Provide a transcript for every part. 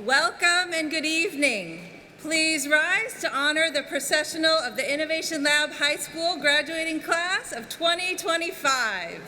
Welcome and good evening. Please rise to honor the processional of the Innovation Lab High School graduating class of 2025.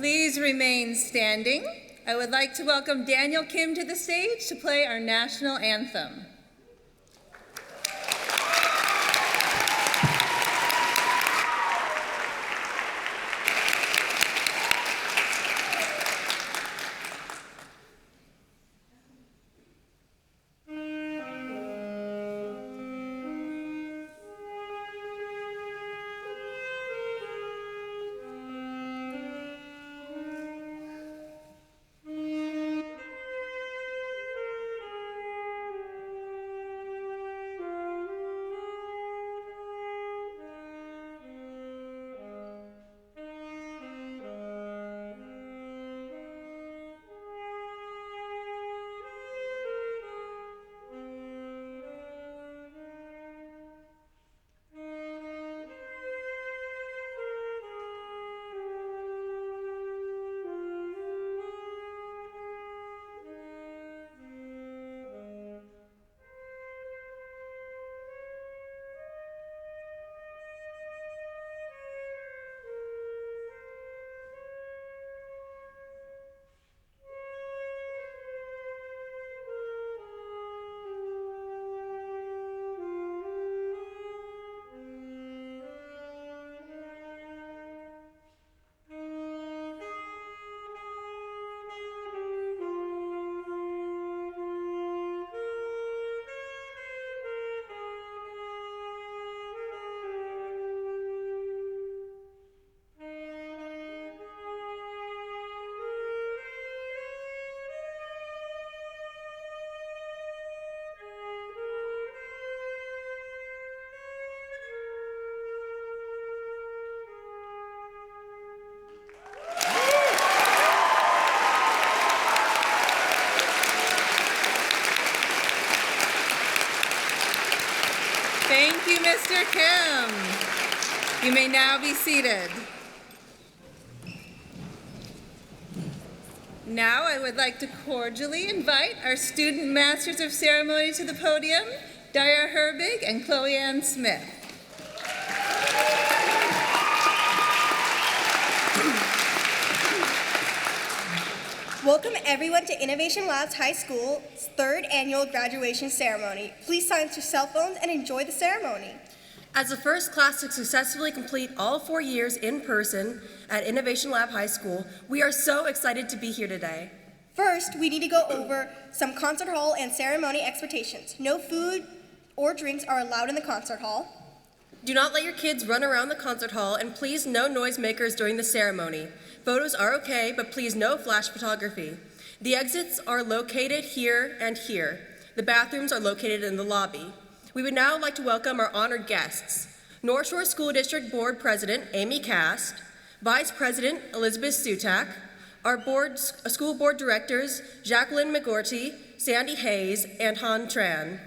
Please remain standing. I would like to welcome Daniel Kim to the stage to play our national anthem. Kim. You may now be seated. Now I would like to cordially invite our student masters of ceremony to the podium, Daya Herbig and Chloe Ann Smith. Welcome everyone to Innovation Labs High School's third annual graduation ceremony. Please silence your cell phones and enjoy the ceremony. As the first class to successfully complete all 4 years in person at Innovation Lab High School, we are so excited to be here today. First, we need to go over some concert hall and ceremony expectations. No food or drinks are allowed in the concert hall. Do not let your kids run around the concert hall, and please no noisemakers during the ceremony. Photos are okay, but please no flash photography. The exits are located here and here. The bathrooms are located in the lobby. We would now like to welcome our honored guests. North Shore School District Board President Amy Cast, Vice President Elizabeth Sutak, our school board directors Jacqueline McGorty, Sandy Hayes, and Han Tran.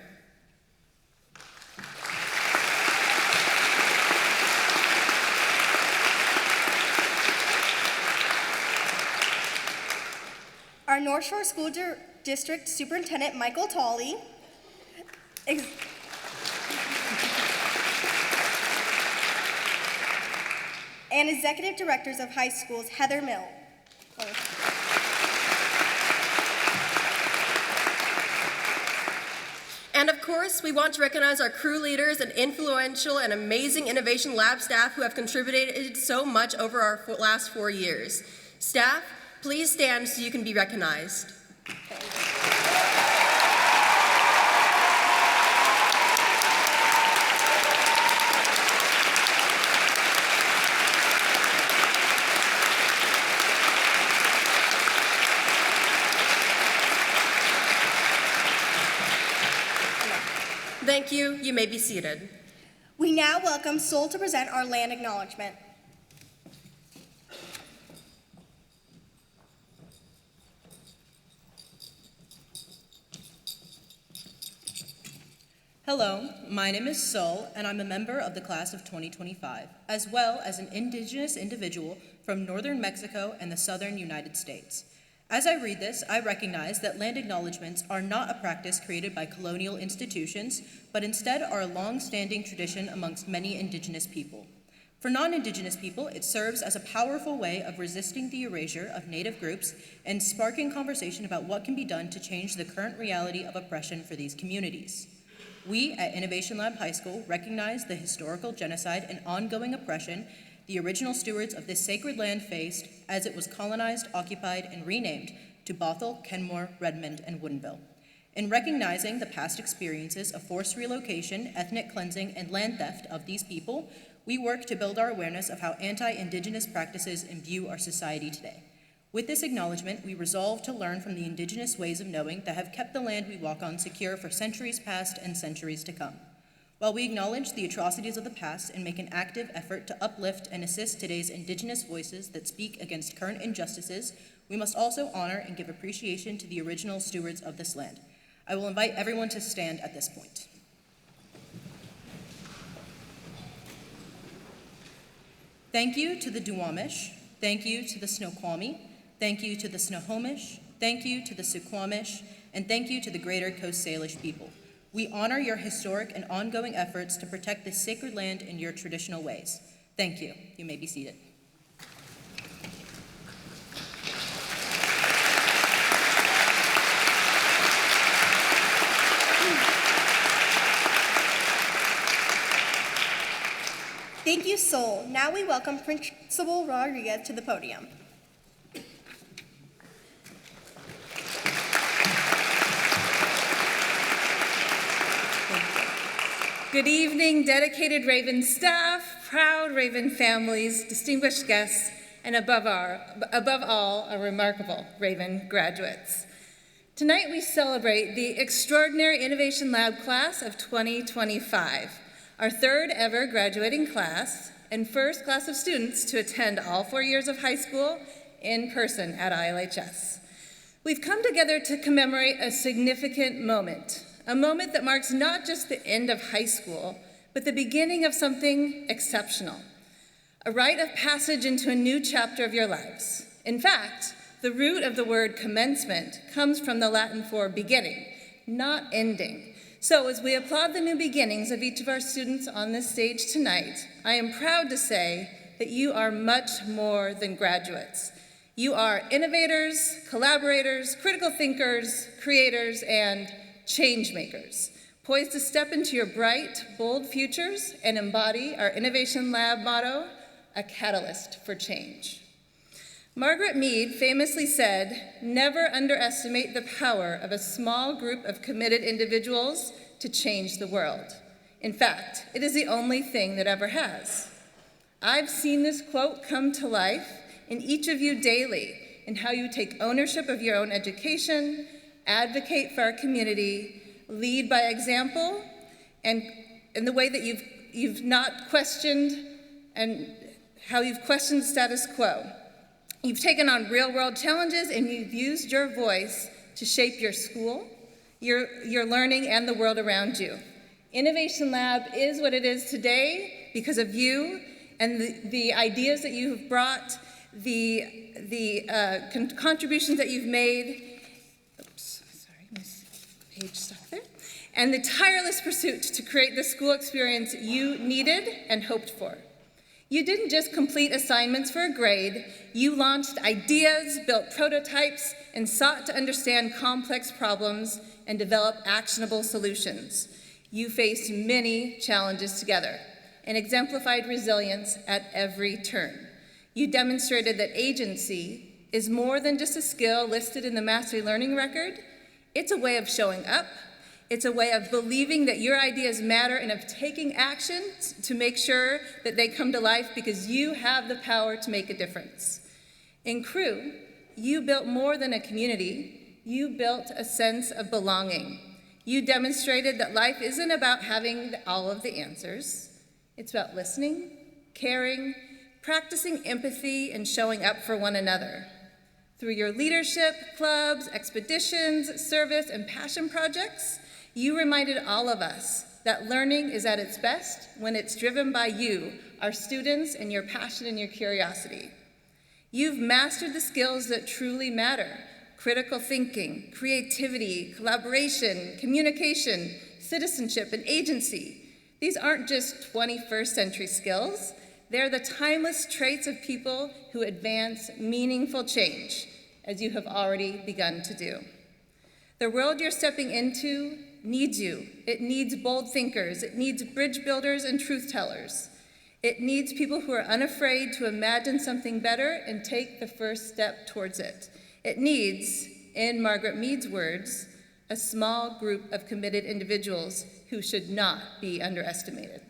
Our North Shore School District Superintendent Michael Tolley, and Executive Directors of High Schools, Heather Mill. And of course, we want to recognize our crew leaders and influential and amazing Innovation Lab staff who have contributed so much over our last 4 years. Staff, please stand so you can be recognized. Thank you. You may be seated. We now welcome Sol to present our land acknowledgement. Hello, my name is Sol, and I'm a member of the class of 2025, as well as an Indigenous individual from northern Mexico and the southern United States. As I read this, I recognize that land acknowledgements are not a practice created by colonial institutions, but instead are a long-standing tradition amongst many Indigenous people. For non-Indigenous people, it serves as a powerful way of resisting the erasure of Native groups and sparking conversation about what can be done to change the current reality of oppression for these communities. We at Innovation Lab High School recognize the historical genocide and ongoing oppression the original stewards of this sacred land faced as it was colonized, occupied, and renamed to Bothell, Kenmore, Redmond, and Woodinville. In recognizing the past experiences of forced relocation, ethnic cleansing, and land theft of these people, we work to build our awareness of how anti-Indigenous practices imbue our society today. With this acknowledgement, we resolve to learn from the Indigenous ways of knowing that have kept the land we walk on secure for centuries past and centuries to come. While we acknowledge the atrocities of the past and make an active effort to uplift and assist today's Indigenous voices that speak against current injustices, we must also honor and give appreciation to the original stewards of this land. I will invite everyone to stand at this point. Thank you to the Duwamish. Thank you to the Snoqualmie. Thank you to the Snohomish. Thank you to the Suquamish. And thank you to the Greater Coast Salish people. We honor your historic and ongoing efforts to protect this sacred land in your traditional ways. Thank you. You may be seated. Thank you, Sol. Now we welcome Principal Rodriguez to the podium. Good evening, dedicated Raven staff, proud Raven families, distinguished guests, and above all, our remarkable Raven graduates. Tonight we celebrate the extraordinary Innovation Lab class of 2025, our third ever graduating class and first class of students to attend all 4 years of high school in person at ILHS. We've come together to commemorate a significant moment, a moment that marks not just the end of high school, but the beginning of something exceptional, a rite of passage into a new chapter of your lives. In fact, the root of the word commencement comes from the Latin for beginning, not ending. So as we applaud the new beginnings of each of our students on this stage tonight, I am proud to say that you are much more than graduates. You are innovators, collaborators, critical thinkers, creators, and change makers, poised to step into your bright, bold futures and embody our Innovation Lab motto, a catalyst for change. Margaret Mead famously said, "Never underestimate the power of a small group of committed individuals to change the world. In fact, it is the only thing that ever has." I've seen this quote come to life in each of you daily, in how you take ownership of your own education, advocate for our community, lead by example, and in the way that you've not questioned and how you've questioned the status quo. You've taken on real-world challenges and you've used your voice to shape your school, your learning, and the world around you. Innovation Lab is what it is today because of you and the ideas that you have brought, the contributions that you've made. Oops, sorry, my page stuck there. And the tireless pursuit to create the school experience you needed and hoped for. You didn't just complete assignments for a grade, you launched ideas, built prototypes, and sought to understand complex problems and develop actionable solutions. You faced many challenges together and exemplified resilience at every turn. You demonstrated that agency is more than just a skill listed in the Mastery Learning Record. It's a way of showing up. It's a way of believing that your ideas matter and of taking action to make sure that they come to life because you have the power to make a difference. In Crew, you built more than a community. You built a sense of belonging. You demonstrated that life isn't about having all of the answers. It's about listening, caring, practicing empathy, and showing up for one another. Through your leadership, clubs, expeditions, service, and passion projects, you reminded all of us that learning is at its best when it's driven by you, our students, and your passion and your curiosity. You've mastered the skills that truly matter: critical thinking, creativity, collaboration, communication, citizenship, and agency. These aren't just 21st century skills. They're the timeless traits of people who advance meaningful change, as you have already begun to do. The world you're stepping into needs you. It needs bold thinkers. It needs bridge builders and truth tellers. It needs people who are unafraid to imagine something better and take the first step towards it. It needs, in Margaret Mead's words, a small group of committed individuals who should not be underestimated.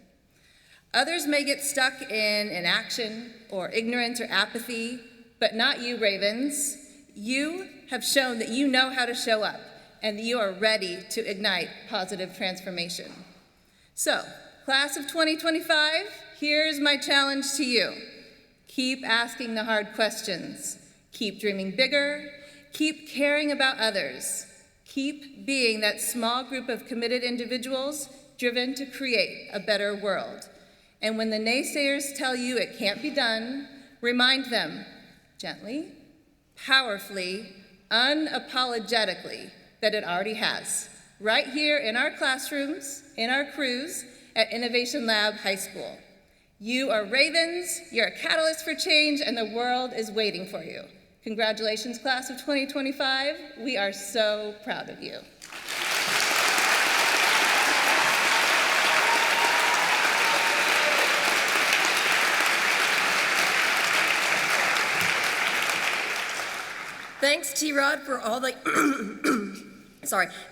Others may get stuck in inaction or ignorance or apathy, but not you, Ravens. You have shown that you know how to show up and that you are ready to ignite positive transformation. So, class of 2025, here's my challenge to you. Keep asking the hard questions. Keep dreaming bigger. Keep caring about others. Keep being that small group of committed individuals driven to create a better world. And when the naysayers tell you it can't be done, remind them gently, powerfully, unapologetically that it already has, right here in our classrooms, in our crews at Innovation Lab High School. You are Ravens, you're a catalyst for change, and the world is waiting for you. Congratulations, class of 2025. We are so proud of you. Thanks, T-Rod, for all that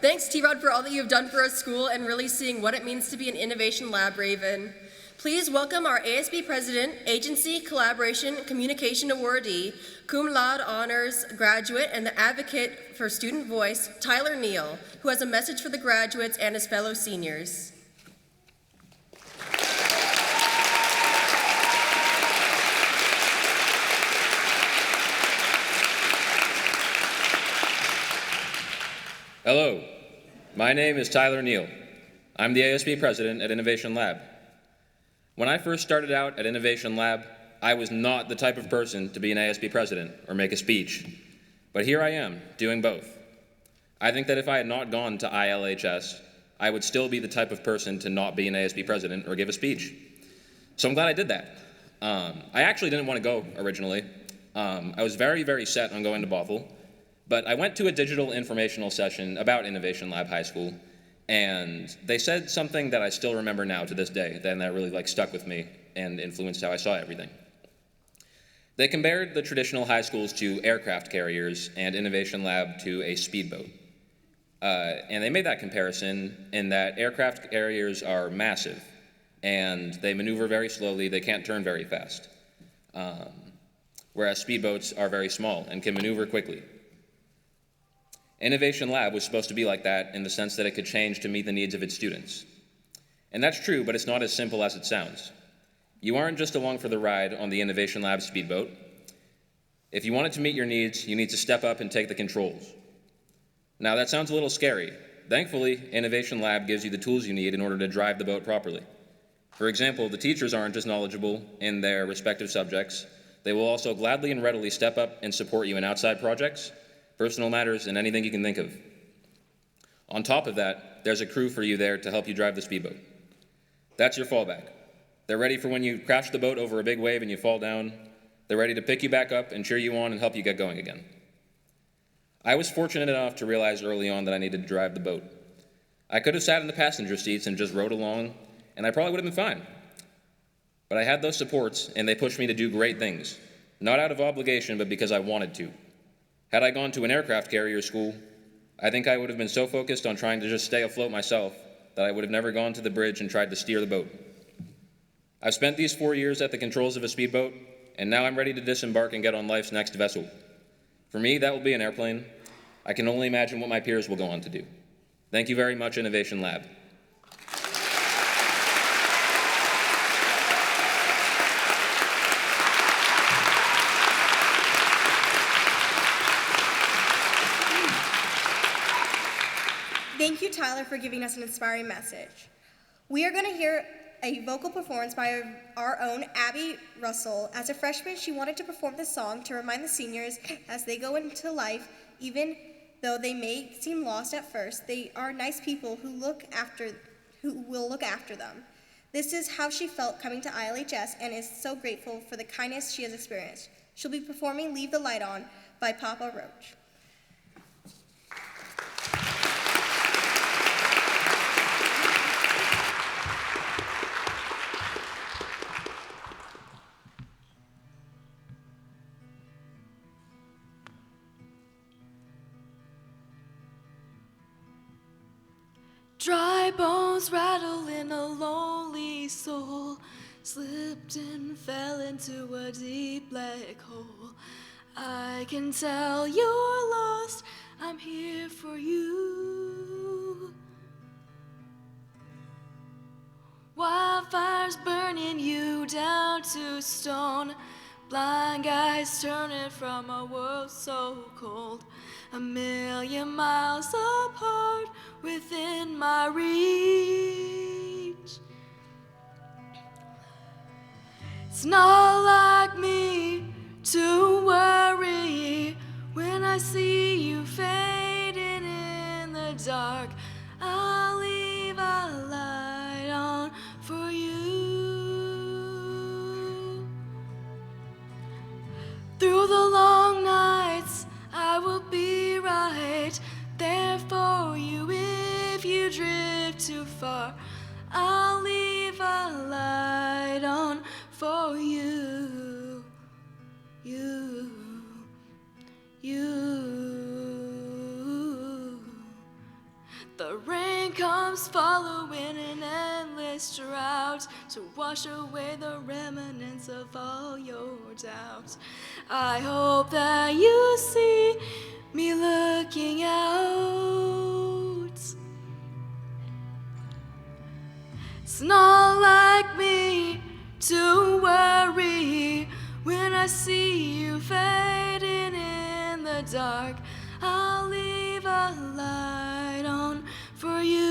Thanks, T-Rod, for all that you've done for our school and really seeing what it means to be an Innovation Lab Raven. Please welcome our ASB President, Agency, Collaboration, and Communication Awardee, cum laude honors graduate and the advocate for student voice, Tyler Neal, who has a message for the graduates and his fellow seniors. Hello, my name is Tyler Neal. I'm the ASB President at Innovation Lab. When I first started out at Innovation Lab, I was not the type of person to be an ASB president or make a speech. But here I am, doing both. I think that if I had not gone to ILHS, I would still be the type of person to not be an ASB president or give a speech. So I'm glad I did that. I actually didn't want to go originally. I was very, very set on going to Bothell, but I went to a digital informational session about Innovation Lab High School, and they said something that I still remember now to this day, and that really stuck with me and influenced how I saw everything. They compared the traditional high schools to aircraft carriers and Innovation Lab to a speedboat. And they made that comparison in that aircraft carriers are massive, and they maneuver very slowly, they can't turn very fast. Whereas speedboats are very small and can maneuver quickly. Innovation Lab was supposed to be like that in the sense that it could change to meet the needs of its students. And that's true, but it's not as simple as it sounds. You aren't just along for the ride on the Innovation Lab speedboat. If you want it to meet your needs, you need to step up and take the controls. Now, that sounds a little scary. Thankfully, Innovation Lab gives you the tools you need in order to drive the boat properly. For example, the teachers aren't just knowledgeable in their respective subjects. They will also gladly and readily step up and support you in outside projects, personal matters, and anything you can think of. On top of that, there's a crew for you there to help you drive the speedboat. That's your fallback. They're ready for when you crash the boat over a big wave and you fall down. They're ready to pick you back up and cheer you on and help you get going again. I was fortunate enough to realize early on that I needed to drive the boat. I could have sat in the passenger seats and just rode along, and I probably would have been fine. But I had those supports, and they pushed me to do great things, not out of obligation, but because I wanted to. Had I gone to an aircraft carrier school, I think I would have been so focused on trying to just stay afloat myself that I would have never gone to the bridge and tried to steer the boat. I've spent these 4 years at the controls of a speedboat, and now I'm ready to disembark and get on life's next vessel. For me, that will be an airplane. I can only imagine what my peers will go on to do. Thank you very much, Innovation Lab. Thank you, Tyler, for giving us an inspiring message. We are going to hear a vocal performance by our own Abby Russell. As a freshman, she wanted to perform this song to remind the seniors as they go into life, even though they may seem lost at first, they are nice people who will look after them. This is how she felt coming to ILHS and is so grateful for the kindness she has experienced. She'll be performing Leave the Light On by Papa Roach. Dry bones rattle in a lonely soul, slipped and fell into a deep black hole. I can tell you're lost, I'm here for you. Wildfires burning you down to stone, blind eyes turning from a world so cold. 1,000,000 miles apart within my reach. It's not like me to worry when I see you fading in the dark. I'll leave a light on for you. Through the long nights, I will be right there for you. If you drift too far, I'll leave a light on for you. The rain comes following an endless drought to wash away the remnants of all your doubts. I hope that you see me looking out. It's not like me to worry when I see you fading in the dark. I'll leave a light on for you.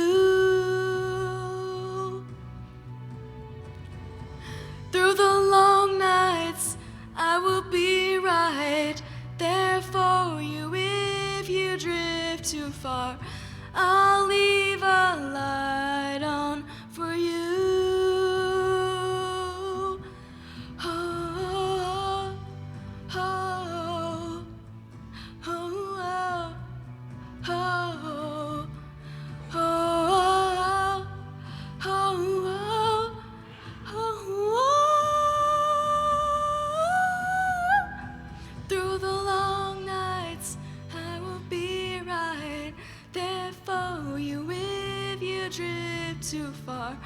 far. I'll leave a light on for you. Oh, oh, oh, oh, oh, oh, oh, oh, through the long nights, I will be right there for you. If you drift too far,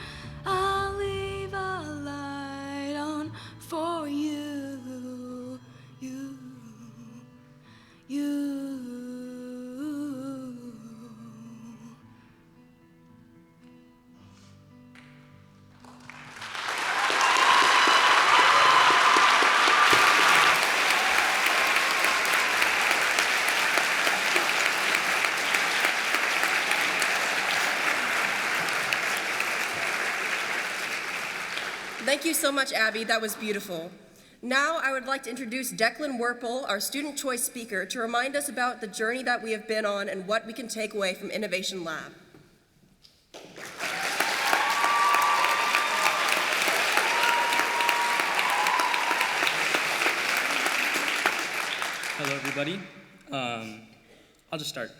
I'll leave a light on for you. You. Thank you so much, Abby. That was beautiful. Now I would like to introduce Declan Werple, our student choice speaker, to remind us about the journey that we have been on and what we can take away from Innovation Lab. Hello, everybody. I'll just start.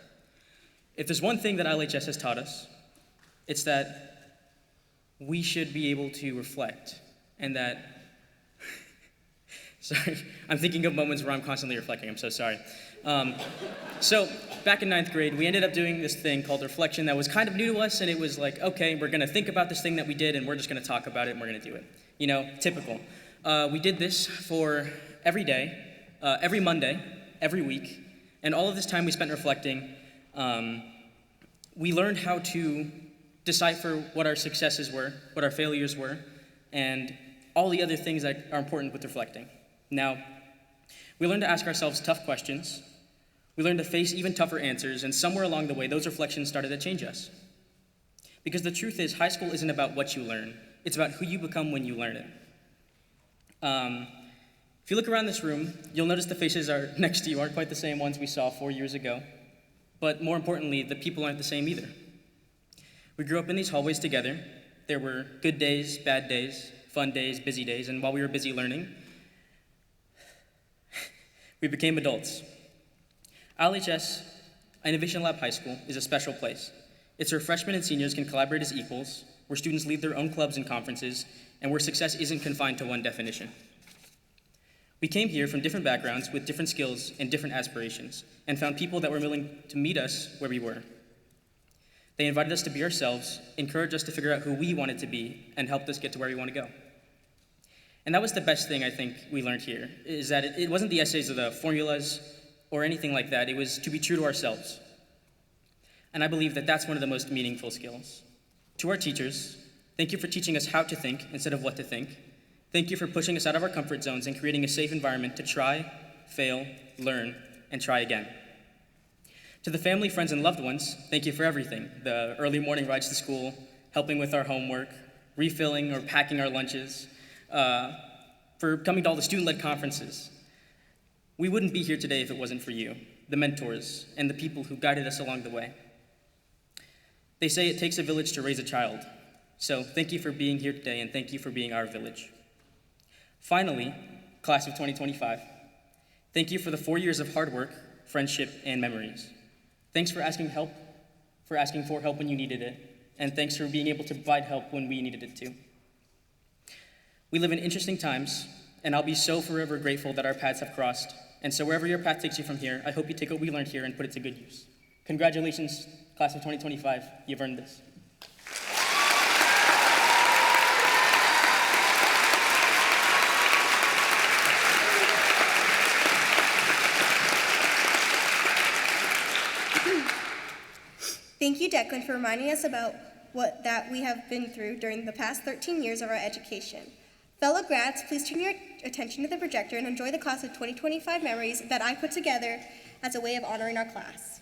If there's one thing that ILHS has taught us, it's that we should be able to reflect, and that, sorry, I'm thinking of moments where I'm constantly reflecting, I'm so sorry. So back in 9th grade, we ended up doing this thing called reflection that was kind of new to us, and it was like, okay, we're gonna think about this thing that we did, and we're just gonna talk about it, and we're gonna do it. You know, typical. We did this for every day, every Monday, every week, and all of this time we spent reflecting, we learned how to decipher what our successes were, what our failures were, and all the other things that are important with reflecting. Now, we learned to ask ourselves tough questions, we learned to face even tougher answers, and somewhere along the way, those reflections started to change us. Because the truth is, high school isn't about what you learn, it's about who you become when you learn it. If you look around this room, you'll notice the faces are next to you aren't quite the same ones we saw 4 years ago, but more importantly, the people aren't the same either. We grew up in these hallways together. There were good days, bad days, fun days, busy days, and while we were busy learning, we became adults. ILHS, Innovation Lab High School, is a special place. It's where freshmen and seniors can collaborate as equals, where students lead their own clubs and conferences, and where success isn't confined to one definition. We came here from different backgrounds with different skills and different aspirations, and found people that were willing to meet us where we were. They invited us to be ourselves, encouraged us to figure out who we wanted to be, and helped us get to where we want to go. And that was the best thing I think we learned here, is that it wasn't the essays or the formulas or anything like that. It was to be true to ourselves. And I believe that that's one of the most meaningful skills. To our teachers, thank you for teaching us how to think instead of what to think. Thank you for pushing us out of our comfort zones and creating a safe environment to try, fail, learn, and try again. To the family, friends, and loved ones, thank you for everything. The early morning rides to school, helping with our homework, refilling or packing our lunches, for coming to all the student-led conferences. We wouldn't be here today if it wasn't for you, the mentors, and the people who guided us along the way. They say it takes a village to raise a child, so thank you for being here today, and thank you for being our village. Finally, class of 2025, thank you for the 4 years of hard work, friendship, and memories. Thanks for asking for help when you needed it, and thanks for being able to provide help when we needed it too. We live in interesting times, and I'll be so forever grateful that our paths have crossed, and so wherever your path takes you from here, I hope you take what we learned here and put it to good use. Congratulations, class of 2025, you've earned this. Thank you, Declan, for reminding us about that we have been through during the past 13 years of our education. Fellow grads, please turn your attention to the projector and enjoy the class of 2025 memories that I put together as a way of honoring our class.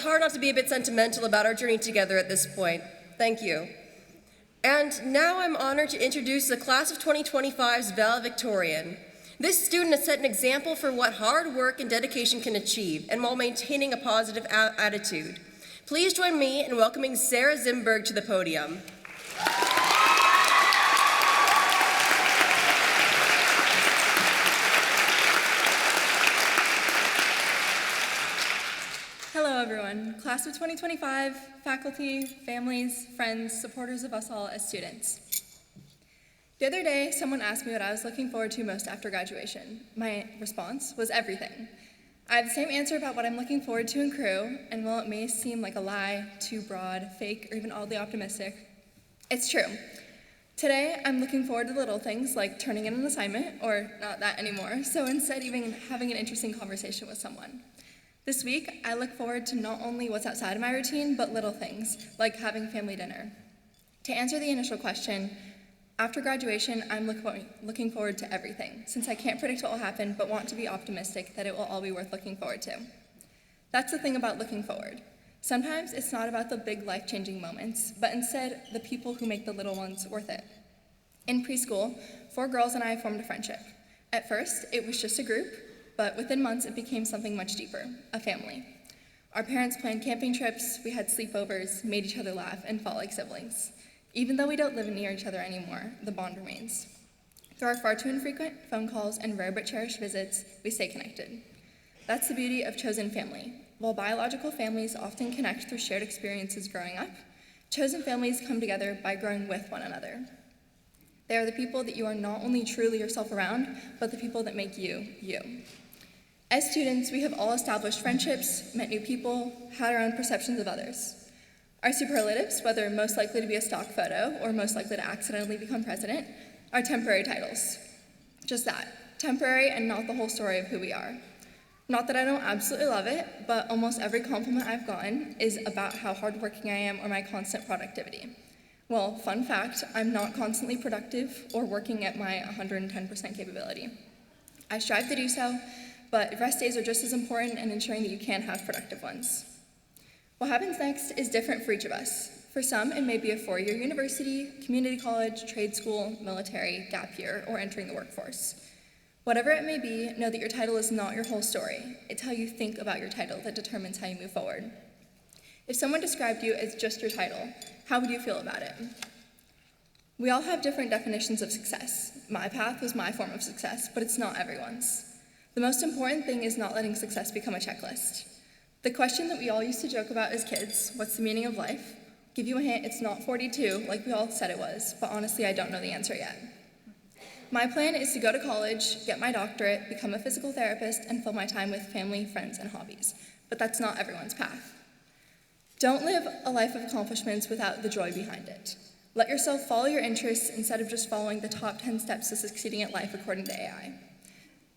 hard not to be a bit sentimental about our journey together at this point. Thank you. And now I'm honored to introduce the class of 2025's valedictorian. This student has set an example for what hard work and dedication can achieve, and while maintaining a positive attitude. Please join me in welcoming Sarah Zimberg to the podium. Hello everyone, class of 2025, faculty, families, friends, supporters of us all as students. The other day, someone asked me what I was looking forward to most after graduation. My response was everything. I have the same answer about what I'm looking forward to in crew, and while it may seem like a lie, too broad, fake, or even oddly optimistic, it's true. Today, I'm looking forward to little things like turning in an assignment, or not that anymore, so instead even having an interesting conversation with someone. This week, I look forward to not only what's outside of my routine, but little things, like having family dinner. To answer the initial question, after graduation, I'm looking forward to everything, since I can't predict what will happen, but want to be optimistic that it will all be worth looking forward to. That's the thing about looking forward. Sometimes it's not about the big life-changing moments, but instead the people who make the little ones worth it. In preschool, 4 girls and I formed a friendship. At first, it was just a group, but within months it became something much deeper, a family. Our parents planned camping trips, we had sleepovers, made each other laugh, and fought like siblings. Even though we don't live near each other anymore, the bond remains. Through our far too infrequent phone calls and rare but cherished visits, we stay connected. That's the beauty of chosen family. While biological families often connect through shared experiences growing up, chosen families come together by growing with one another. They are the people that you are not only truly yourself around, but the people that make you, you. As students, we have all established friendships, met new people, had our own perceptions of others. Our superlatives, whether most likely to be a stock photo or most likely to accidentally become president, are temporary titles. Just that, temporary and not the whole story of who we are. Not that I don't absolutely love it, but almost every compliment I've gotten is about how hardworking I am or my constant productivity. Well, fun fact, I'm not constantly productive or working at my 110% capability. I strive to do so, but rest days are just as important in ensuring that you can have productive ones. What happens next is different for each of us. For some, it may be a 4-year university, community college, trade school, military, gap year, or entering the workforce. Whatever it may be, know that your title is not your whole story. It's how you think about your title that determines how you move forward. If someone described you as just your title, how would you feel about it? We all have different definitions of success. My path was my form of success, but it's not everyone's. The most important thing is not letting success become a checklist. The question that we all used to joke about as kids, what's the meaning of life? Give you a hint, it's not 42, like we all said it was, but honestly, I don't know the answer yet. My plan is to go to college, get my doctorate, become a physical therapist, and fill my time with family, friends, and hobbies. But that's not everyone's path. Don't live a life of accomplishments without the joy behind it. Let yourself follow your interests instead of just following the top 10 steps to succeeding at life according to AI.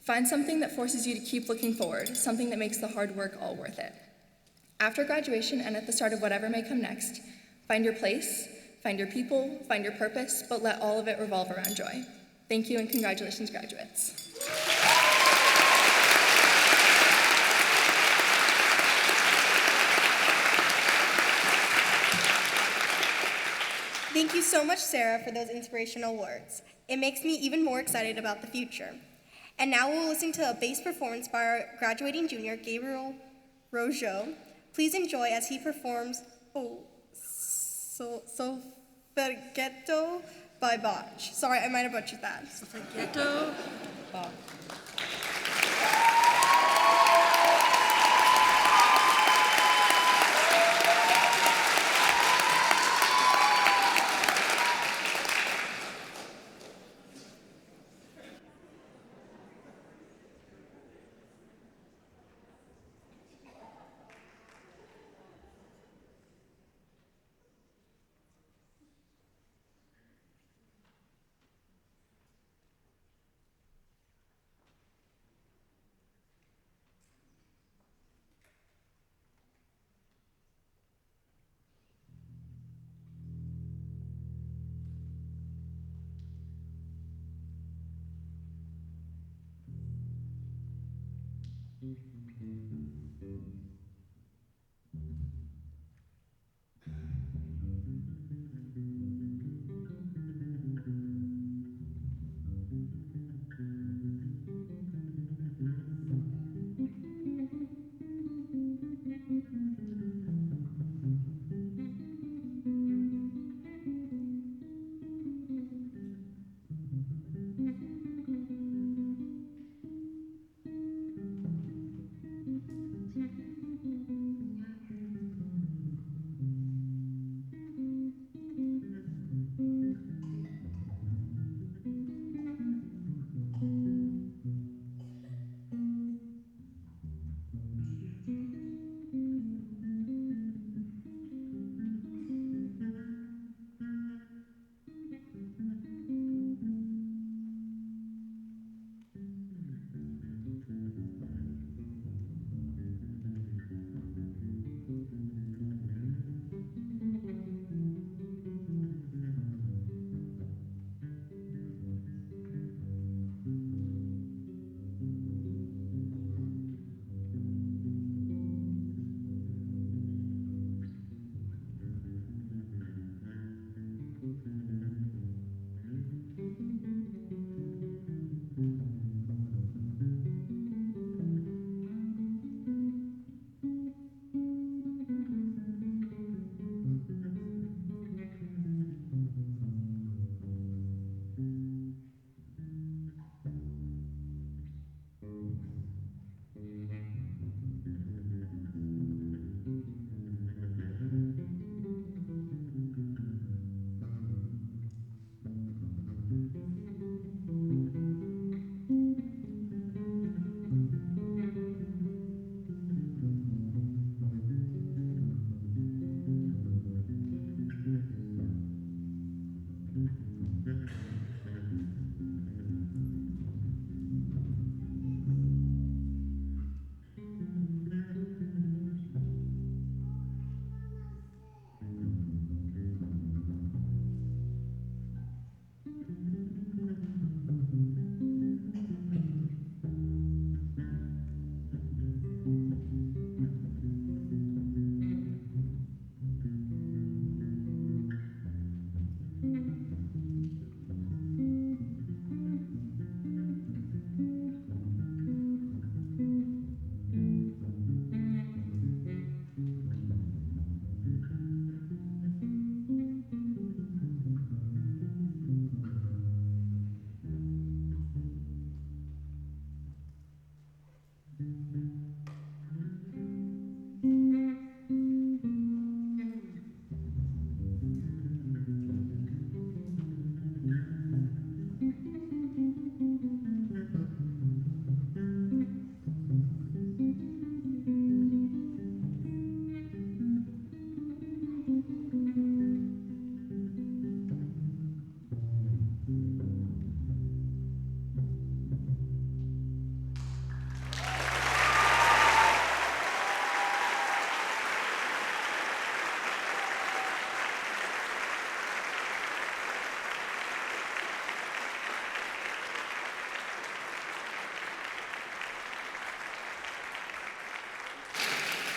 Find something that forces you to keep looking forward, something that makes the hard work all worth it. After graduation and at the start of whatever may come next, find your place, find your people, find your purpose, but let all of it revolve around joy. Thank you and congratulations, graduates. Thank you so much, Sarah, for those inspirational words. It makes me even more excited about the future. And now we'll listen to a bass performance by our graduating junior, Gabriel Rojo. Please enjoy as he performs Sofferghetto by Bach. Sorry, I might have butchered that. Sofferghetto. Bach.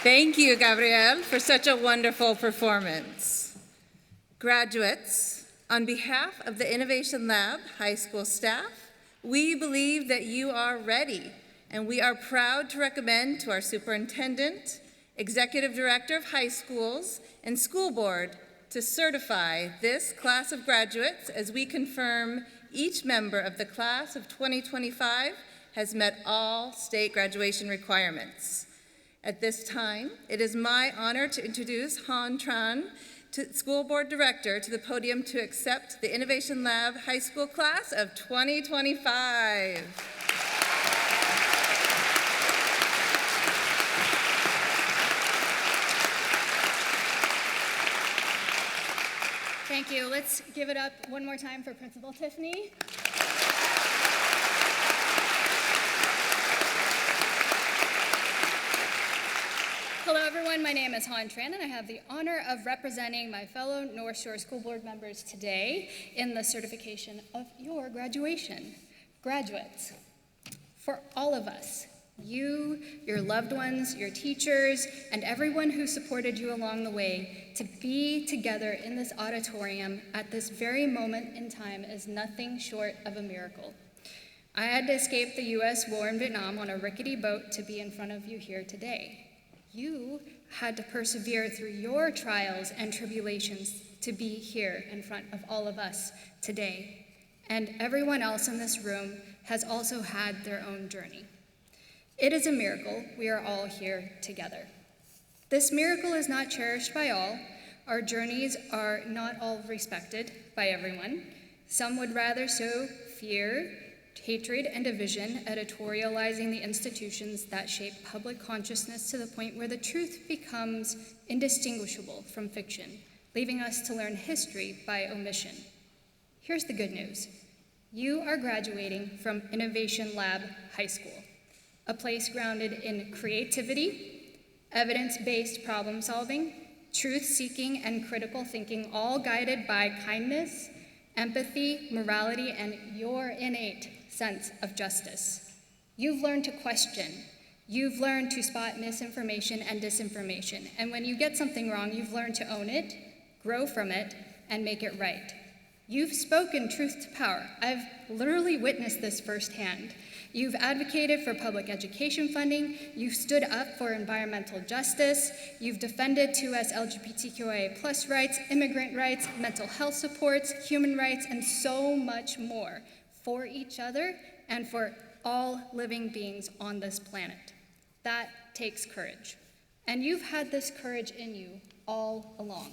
Thank you, Gabriel, for such a wonderful performance. Graduates, on behalf of the Innovation Lab High School staff, we believe that you are ready, and we are proud to recommend to our superintendent, executive director of high schools, and school board to certify this class of graduates as we confirm each member of the class of 2025 has met all state graduation requirements. At this time, it is my honor to introduce Han Tran, School Board Director, to the podium to accept the Innovation Lab High School class of 2025. Thank you. Let's give it up one more time for Principal Tiffany. Hello, everyone. My name is Han Tran, and I have the honor of representing my fellow North Shore School Board members today in the certification of your graduation. Graduates, for all of us, you, your loved ones, your teachers, and everyone who supported you along the way, to be together in this auditorium at this very moment in time is nothing short of a miracle. I had to escape the U.S. war in Vietnam on a rickety boat to be in front of you here today. You had to persevere through your trials and tribulations to be here in front of all of us today. And everyone else in this room has also had their own journey. It is a miracle we are all here together. This miracle is not cherished by all. Our journeys are not all respected by everyone. Some would rather sow fear, hatred, and division, editorializing the institutions that shape public consciousness to the point where the truth becomes indistinguishable from fiction, leaving us to learn history by omission. Here's the good news. You are graduating from Innovation Lab High School, a place grounded in creativity, evidence-based problem solving, truth-seeking, and critical thinking, all guided by kindness, empathy, morality, and your innate sense of justice. You've learned to question. You've learned to spot misinformation and disinformation. And when you get something wrong, you've learned to own it, grow from it, and make it right. You've spoken truth to power. I've literally witnessed this firsthand. You've advocated for public education funding. You've stood up for environmental justice. You've defended 2S LGBTQIA+ rights, immigrant rights, mental health supports, human rights, and so much more for each other and for all living beings on this planet. That takes courage. And you've had this courage in you all along.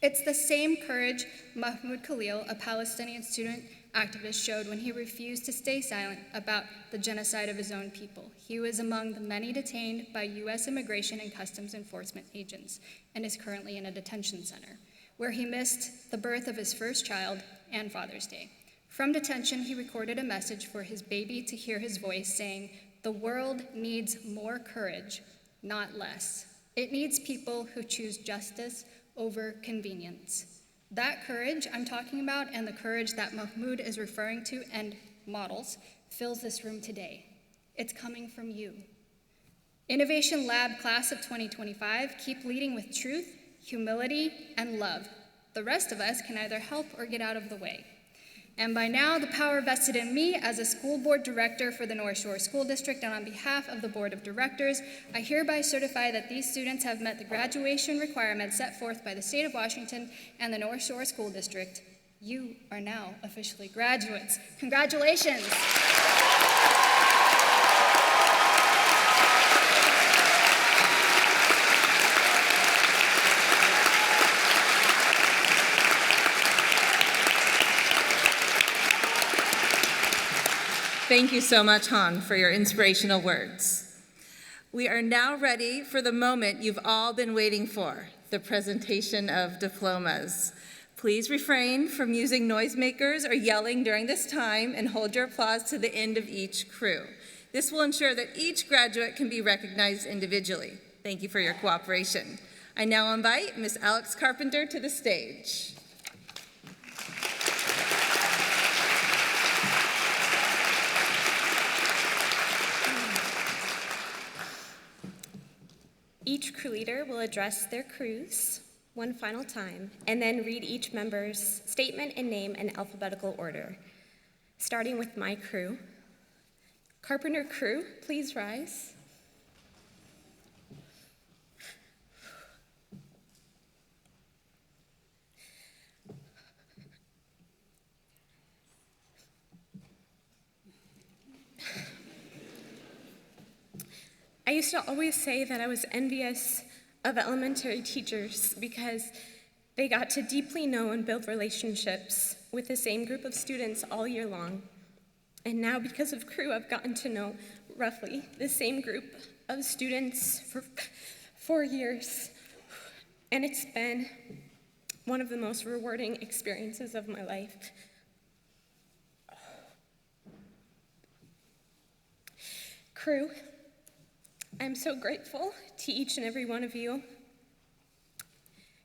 It's the same courage Mahmoud Khalil, a Palestinian student activist, showed when he refused to stay silent about the genocide of his own people. He was among the many detained by U.S. Immigration and Customs Enforcement agents and is currently in a detention center, where he missed the birth of his first child and Father's Day. From detention, he recorded a message for his baby to hear his voice saying, "The world needs more courage, not less. It needs people who choose justice over convenience." That courage I'm talking about, and the courage that Mahmoud is referring to and models, fills this room today. It's coming from you. Innovation Lab Class of 2025, keep leading with truth, humility, and love. The rest of us can either help or get out of the way. And by now, the power vested in me as a school board director for the North Shore School District, and on behalf of the board of directors, I hereby certify that these students have met the graduation requirements set forth by the state of Washington and the North Shore School District. You are now officially graduates. Congratulations. Thank you so much, Han, for your inspirational words. We are now ready for the moment you've all been waiting for, the presentation of diplomas. Please refrain from using noisemakers or yelling during this time and hold your applause to the end of each crew. This will ensure that each graduate can be recognized individually. Thank you for your cooperation. I now invite Ms. Alex Carpenter to the stage. crew leader will address their crews one final time and then read each member's statement and name in alphabetical order. Starting with my crew. Carpenter crew, please rise. I used to always say that I was envious of elementary teachers because they got to deeply know and build relationships with the same group of students all year long. And now, because of crew, I've gotten to know roughly the same group of students for 4 years. And it's been one of the most rewarding experiences of my life. Crew, I'm so grateful to each and every one of you.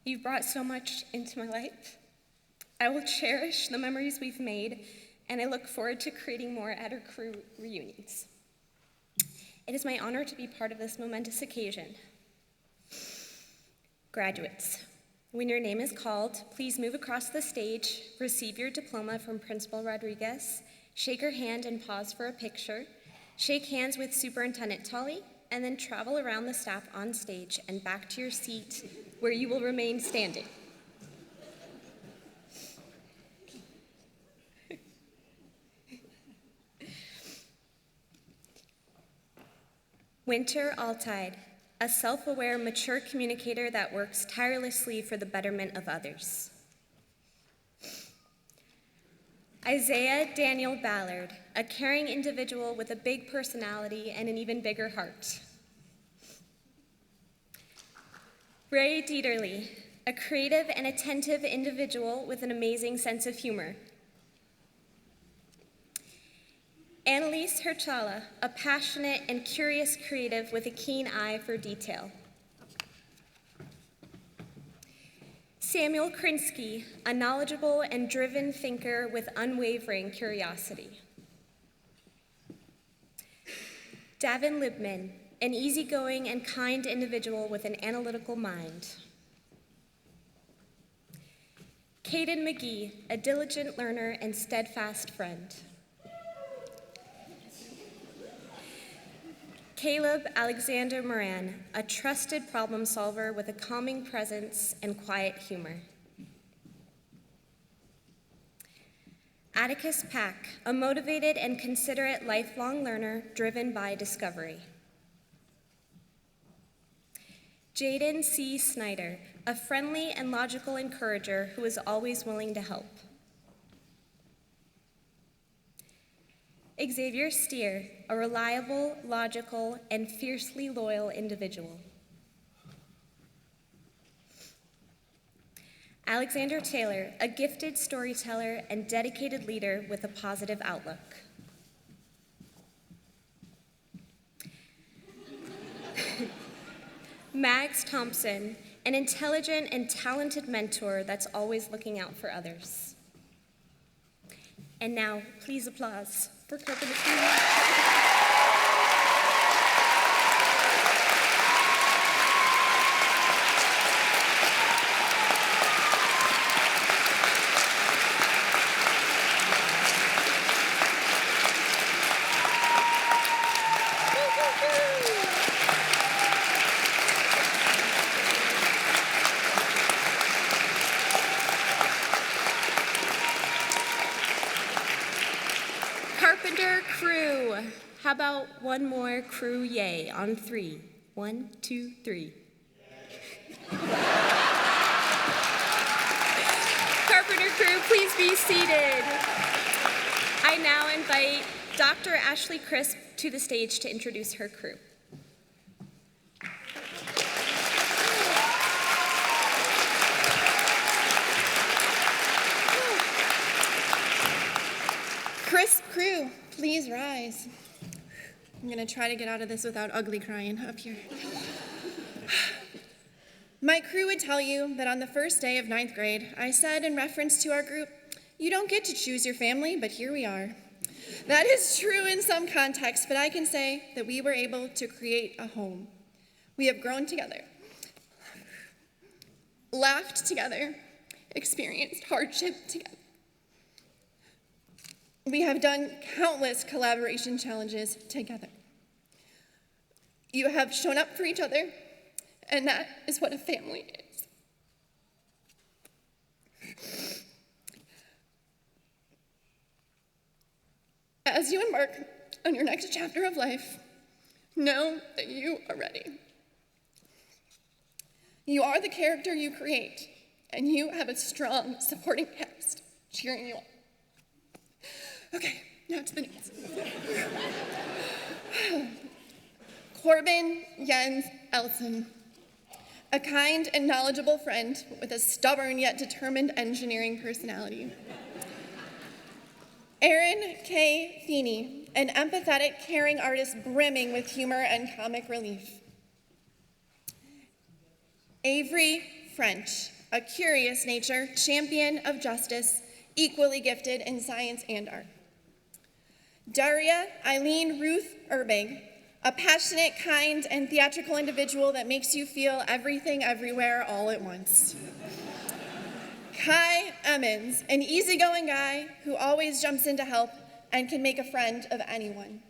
You've brought so much into my life. I will cherish the memories we've made, and I look forward to creating more at our crew reunions. It is my honor to be part of this momentous occasion. Graduates, when your name is called, please move across the stage, receive your diploma from Principal Rodriguez, shake her hand and pause for a picture, shake hands with Superintendent Tully, and then travel around the staff on stage and back to your seat where you will remain standing. Winter Altide, a self-aware, mature communicator that works tirelessly for the betterment of others. Isaiah Daniel Ballard, a caring individual with a big personality and an even bigger heart. Ray Dieterle, a creative and attentive individual with an amazing sense of humor. Annalise Herchala, a passionate and curious creative with a keen eye for detail. Samuel Krinsky, a knowledgeable and driven thinker with unwavering curiosity. Davin Libman, an easygoing and kind individual with an analytical mind. Caden McGee, a diligent learner and steadfast friend. Caleb Alexander Moran, a trusted problem solver with a calming presence and quiet humor. Atticus Pack, a motivated and considerate lifelong learner driven by discovery. Jaden C. Snyder, a friendly and logical encourager who is always willing to help. Xavier Steer, a reliable, logical, and fiercely loyal individual. Alexander Taylor, a gifted storyteller and dedicated leader with a positive outlook. Mags Thompson, an intelligent and talented mentor that's always looking out for others. And now, please applause for Carpenter Crew. Carpenter Crew. How about one more crew yay on 3? 1, 2, 3. Carpenter Crew, please be seated. I now invite Dr. Ashley Crisp to the stage to introduce her crew. Crisp crew, please rise. I'm gonna try to get out of this without ugly crying up here. My crew would tell you that on the first day of 9th grade, I said in reference to our group, you don't get to choose your family, but here we are. That is true in some contexts, but I can say that we were able to create a home. We have grown together. laughed together, experienced hardship together. We have done countless collaboration challenges together. You have shown up for each other, and that is what a family is. As you embark on your next chapter of life, know that you are ready. You are the character you create, and you have a strong supporting cast cheering you on. Okay, now to the names. Corbin Jens Elson, a kind and knowledgeable friend with a stubborn yet determined engineering personality. Aaron K. Feeney, an empathetic, caring artist brimming with humor and comic relief. Avery French, a curious nature, champion of justice, equally gifted in science and art. Daria Eileen Ruth Urbig, a passionate, kind, and theatrical individual that makes you feel everything everywhere all at once. Kai Emmons, an easygoing guy who always jumps in to help and can make a friend of anyone.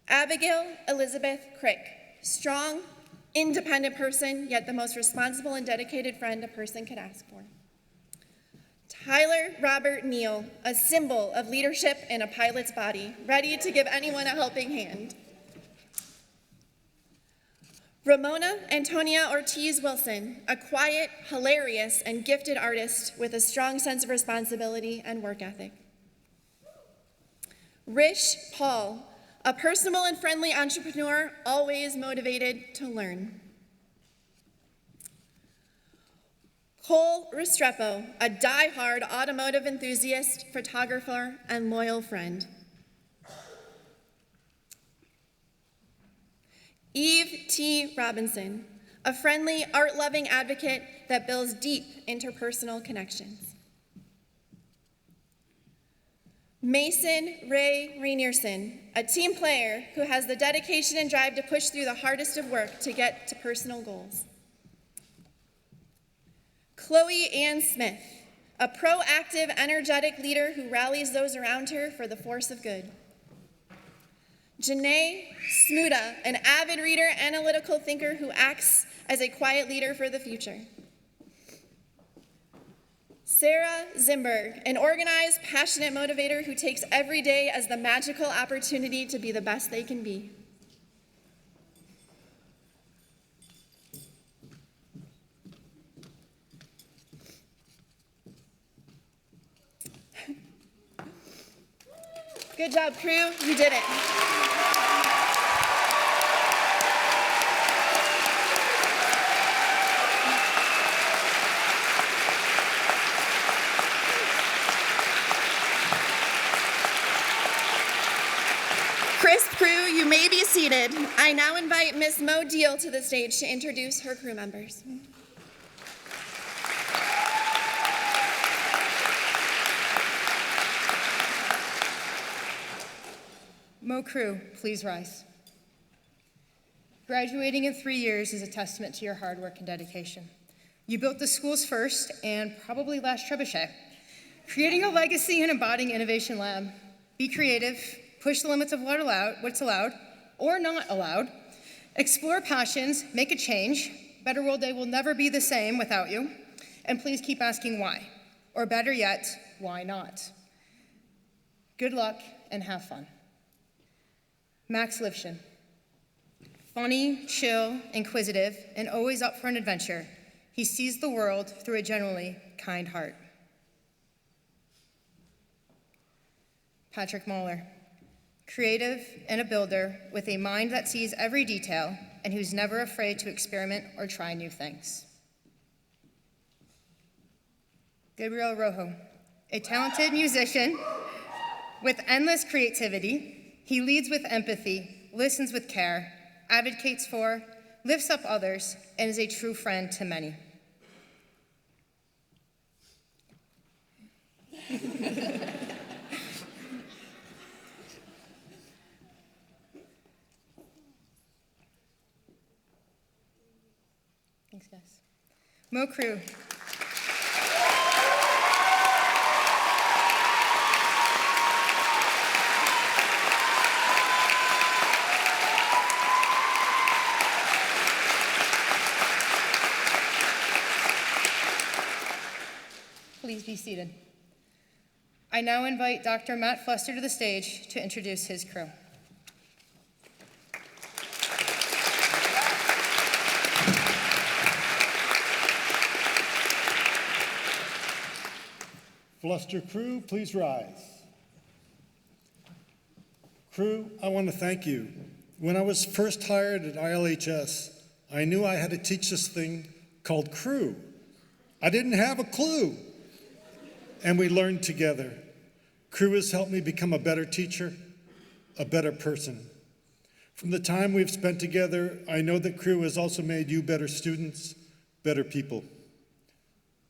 Abigail Elizabeth Crick, strong, independent person, yet the most responsible and dedicated friend a person could ask for. Tyler Robert Neal, a symbol of leadership in a pilot's body, ready to give anyone a helping hand. Ramona Antonia Ortiz Wilson, a quiet, hilarious, and gifted artist with a strong sense of responsibility and work ethic. Rish Paul, a personable and friendly entrepreneur, always motivated to learn. Cole Restrepo, a die-hard automotive enthusiast, photographer, and loyal friend. Eve T. Robinson, a friendly, art-loving advocate that builds deep interpersonal connections. Mason Ray Rainierson, a team player who has the dedication and drive to push through the hardest of work to get to personal goals. Chloe Ann Smith, a proactive, energetic leader who rallies those around her for the force of good. Janae Smuda, an avid reader, analytical thinker who acts as a quiet leader for the future. Sarah Zimberg, an organized, passionate motivator who takes every day as the magical opportunity to be the best they can be. Good job, crew. You did it. Crisp crew, you may be seated. I now invite Ms. Mo Deal to the stage to introduce her crew members. Mo crew, please rise. Graduating in 3 years is a testament to your hard work and dedication. You built the school's first and probably last trebuchet, creating a legacy and embodying Innovation Lab. Be creative, push the limits of what's allowed or not allowed, explore passions, make a change. Better World Day will never be the same without you. And please keep asking why, or better yet, why not? Good luck and have fun. Max Lifshin, funny, chill, inquisitive, and always up for an adventure. He sees the world through a genuinely kind heart. Patrick Mahler, creative and a builder with a mind that sees every detail and who's never afraid to experiment or try new things. Gabriel Rojo, a talented musician with endless creativity. He leads with empathy, listens with care, advocates for, lifts up others, and is a true friend to many. Thanks, guys. Mo Crew. Please be seated. I now invite Dr. Matt Fluster to the stage to introduce his crew. Fluster crew, please rise. Crew, I want to thank you. When I was first hired at ILHS, I knew I had to teach this thing called crew. I didn't have a clue. And we learned together. Crew has helped me become a better teacher, a better person. From the time we've spent together, I know that Crew has also made you better students, better people.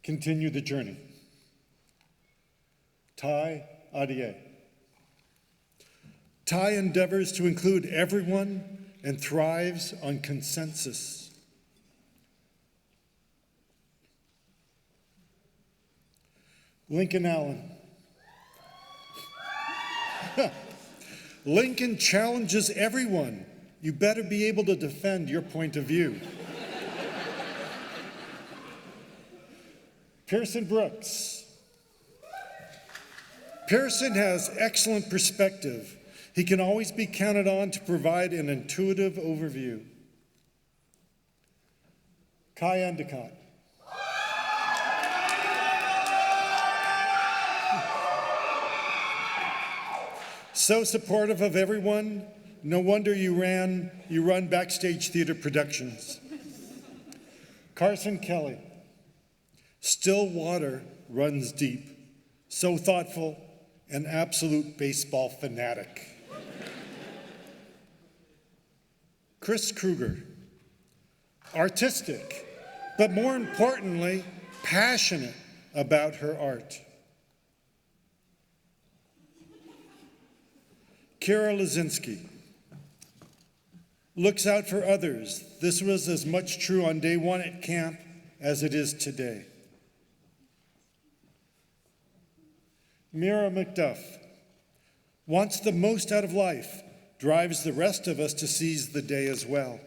Continue the journey. Ty Adier. Ty endeavors to include everyone and thrives on consensus. Lincoln Allen. Lincoln challenges everyone. You better be able to defend your point of view. Pearson Brooks. Pearson has excellent perspective. He can always be counted on to provide an intuitive overview. Kai Endicott. So supportive of everyone, no wonder you run Backstage Theater Productions. Carson Kelly. Still water runs deep. So thoughtful, an absolute baseball fanatic. Chris Kruger. Artistic, but more importantly, passionate about her art. Kira Lazinski. Looks out for others. This was as much true on day one at camp as it is today. Mira McDuff. Wants the most out of life, drives the rest of us to seize the day as well.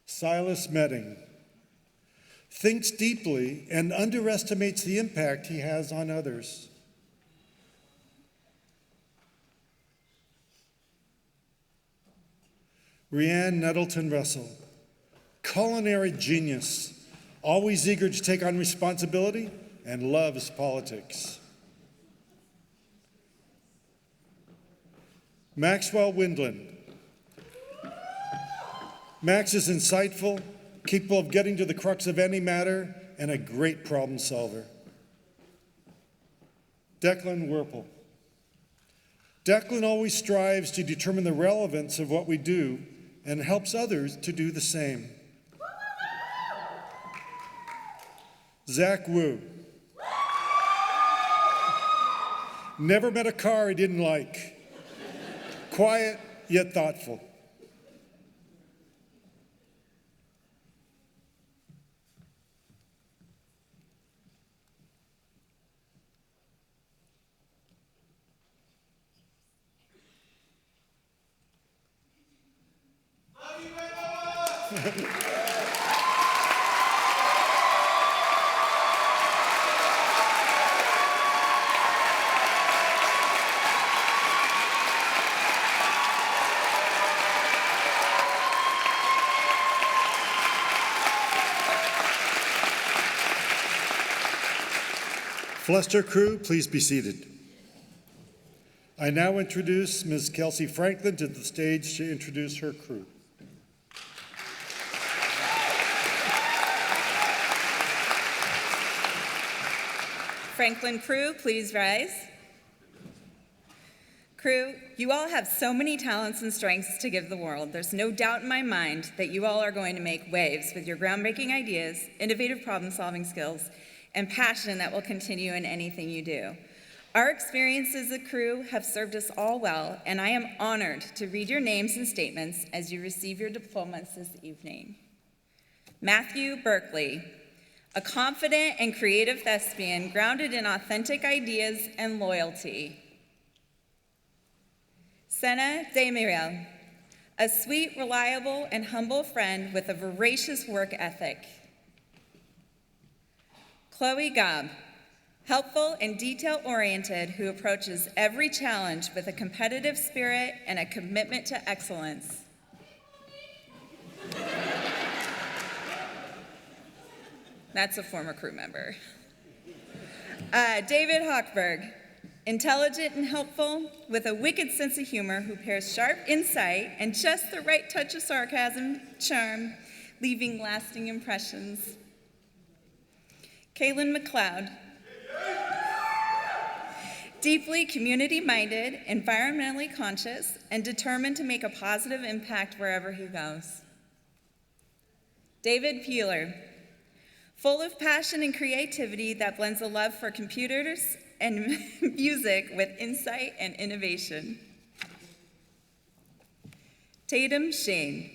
Silas Medding. Thinks deeply and underestimates the impact he has on others. Rianne Nettleton Russell, culinary genius, always eager to take on responsibility and loves politics. Maxwell Windland. Max is insightful, capable of getting to the crux of any matter, and a great problem solver. Declan Werpel. Declan always strives to determine the relevance of what we do and helps others to do the same. Zach Wu. Never met a car he didn't like. Quiet, yet thoughtful. Fluster crew, please be seated. I now introduce Ms. Kelsey Franklin to the stage to introduce her crew. Franklin crew, please rise. Crew, you all have so many talents and strengths to give the world. There's no doubt in my mind that you all are going to make waves with your groundbreaking ideas, innovative problem-solving skills, and passion that will continue in anything you do. Our experiences as a crew have served us all well, and I am honored to read your names and statements as you receive your diplomas this evening. Matthew Berkeley, a confident and creative thespian grounded in authentic ideas and loyalty. Senna Demirel, a sweet, reliable, and humble friend with a voracious work ethic. Chloe Gobb, helpful and detail-oriented, who approaches every challenge with a competitive spirit and a commitment to excellence. That's a former crew member. David Hochberg, intelligent and helpful, with a wicked sense of humor, who pairs sharp insight and just the right touch of sarcasm, charm, leaving lasting impressions. Kaylin McLeod, deeply community-minded, environmentally conscious, and determined to make a positive impact wherever he goes. David Peeler, full of passion and creativity that blends a love for computers and music with insight and innovation. Tatum Shane,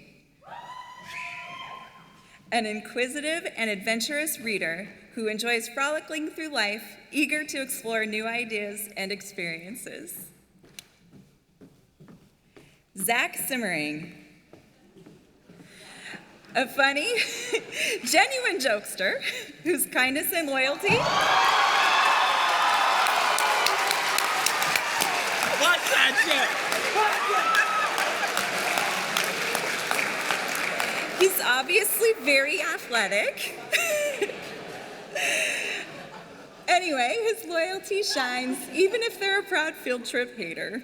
an inquisitive and adventurous reader who enjoys frolicking through life, eager to explore new ideas and experiences. Zach Simmering, a funny, genuine jokester whose kindness and loyalty What's that shit? He's obviously very athletic. Anyway, his loyalty shines even if they're a proud field trip hater.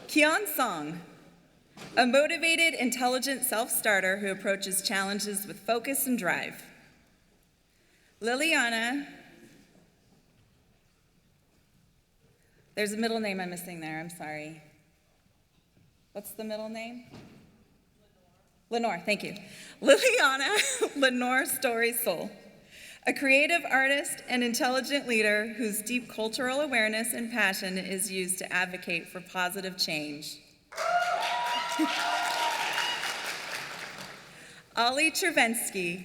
Keon Song, a motivated, intelligent self-starter who approaches challenges with focus and drive. Liliana, there's a middle name I'm missing there, I'm sorry. What's the middle name? Lenore, thank you. Liliana Lenore Story Soul, a creative artist and intelligent leader whose deep cultural awareness and passion is used to advocate for positive change. Ollie Chervensky,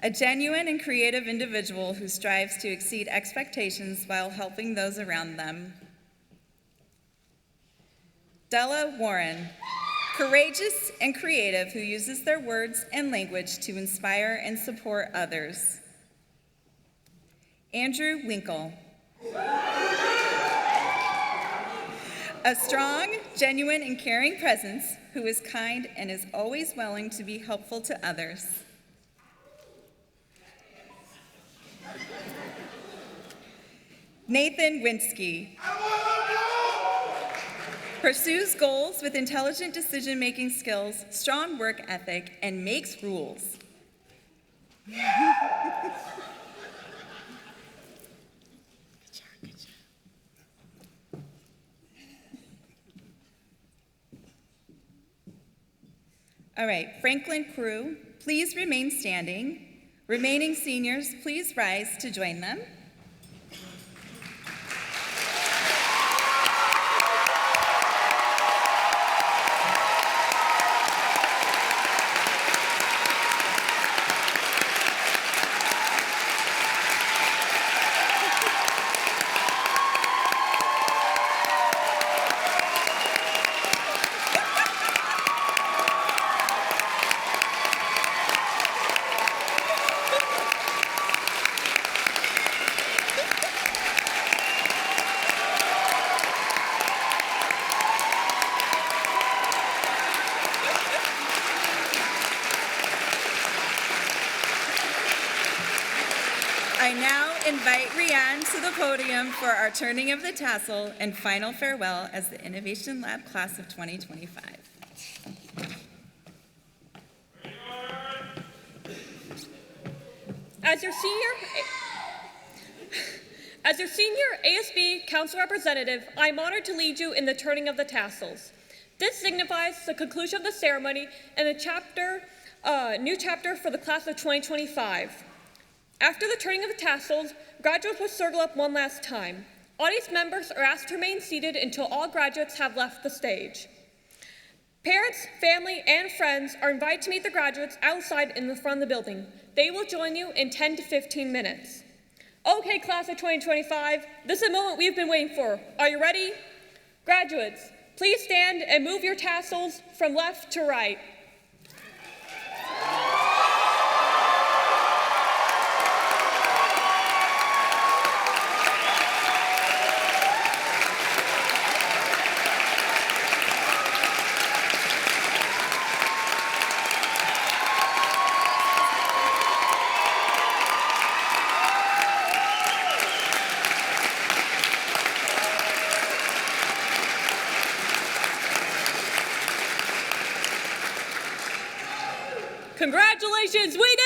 a genuine and creative individual who strives to exceed expectations while helping those around them. Della Warren, courageous and creative who uses their words and language to inspire and support others. Andrew Winkle, a strong, genuine, and caring presence who is kind and is always willing to be helpful to others. Nathan Winsky, pursues goals with intelligent decision-making skills, strong work ethic, and makes rules. All right, Franklin crew, please remain standing. Remaining seniors, please rise to join them. I now invite Rianne to the podium for our turning of the tassel and final farewell as the Innovation Lab Class of 2025. As your senior ASB Council Representative, I am honored to lead you in the turning of the tassels. This signifies the conclusion of the ceremony and the new chapter for the Class of 2025. After the turning of the tassels, graduates will circle up one last time. Audience members are asked to remain seated until all graduates have left the stage. Parents, family, and friends are invited to meet the graduates outside in the front of the building. They will join you in 10 to 15 minutes. Okay, class of 2025, this is the moment we've been waiting for. Are you ready? Graduates, please stand and move your tassels from left to right. Congratulations, we did